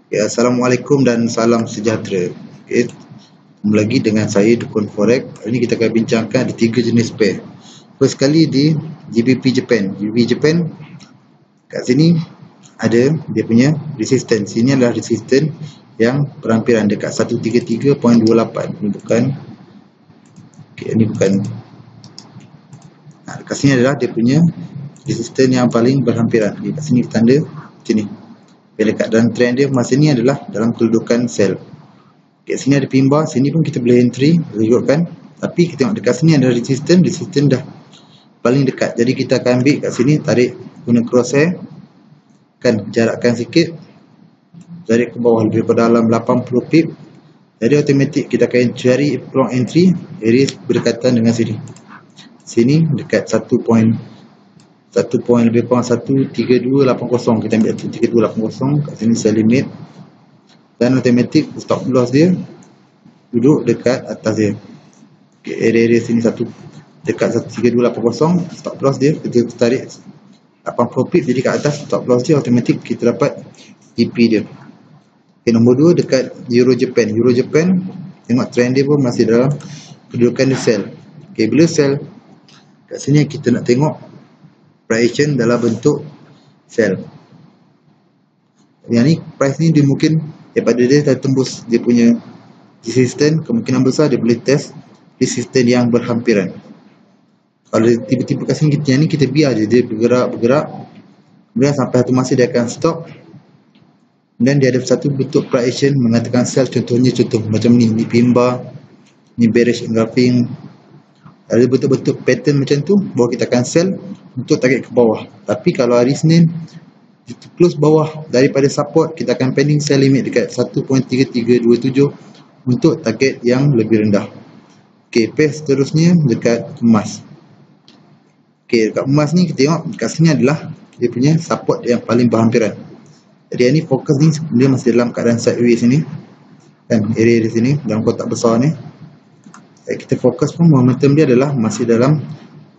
Ya, Assalamualaikum dan salam sejahtera. Okay. Ketemu lagi dengan saya Dukun Forex. Hari ini kita akan bincangkan ada 3 jenis pair. First sekali di GBP Japan. GBP Japan kat sini ada dia punya resistance. Ini adalah resistance yang perhampiran dekat 133.28. Ini bukan ini bukan. Dekat sini adalah dia punya resistance yang paling berhampiran. Dekat sini tanda sini. Dekat dalam trend dia masa ni adalah dalam kedudukan sell. Kat sini ada pin bar, sini pun kita boleh entry, ikutkan. Tapi kita tengok dekat sini ada resistance dah paling dekat. Jadi kita akan ambil kat sini, tarik guna crosshair, kan jarakkan sikit, tarik ke bawah lebih pada dalam 80 pip. Jadi automatik kita akan cari peluang entry area berdekatan dengan sini. Sini dekat 1 lebih kurang 13280, kita ambil 13280 kat sini sell limit, dan automatic stop loss dia duduk dekat atas dia. Okay, area sini dekat 13280, stop loss dia kita tarik 80 pip, jadi kat atas stop loss dia automatic kita dapat EP dia. Okay, nombor 2 dekat Euro Japan. Euro Japan tengok trend dia pun masih dalam kedudukan dia sell. Okay, bila sell kat sini kita nak tengok price action dalam bentuk sell. Yang ni price ni dia mungkin daripada dia dah tembus dia punya resistance, kemungkinan besar dia boleh test resistance yang berhampiran. Kalau tiba-tiba kat sini yang ni kita biar je dia bergerak, kemudian sampai satu masa dia akan stop, dan dia ada satu bentuk price action mengatakan sell. Contoh macam ni pin bar, ni bearish engulfing. Ada betul-betul pattern macam tu, bahawa kita akan sell untuk target ke bawah. Tapi kalau hari Senin kita close bawah daripada support, kita akan pending sell limit dekat 1.3327 untuk target yang lebih rendah. Okay, pair seterusnya dekat emas. Okay, dekat emas ni kita tengok dekat sini adalah dia punya support yang paling berhampiran. Jadi yang ni fokus ni dia masih dalam keadaan sideways ni, kan, area di sini dalam kotak besar ni. Kita fokus pun momentum dia adalah masih dalam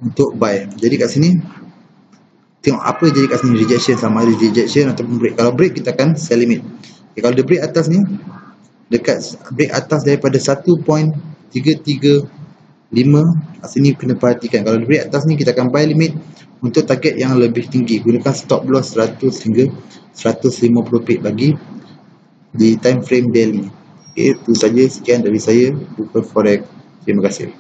untuk buy. Jadi kat sini tengok apa jadi kat sini, rejection, sama ada rejection ataupun break. Kalau break kita akan sell limit. Okay, kalau dia break atas ni, dekat break atas daripada 1.335, sini kena perhatikan. Kalau dia break atas ni kita akan buy limit untuk target yang lebih tinggi, gunakan stop loss 100 hingga 150 pip bagi di time frame daily. Okay, itu saja, sekian dari saya, Dukun Forex. Terima kasih.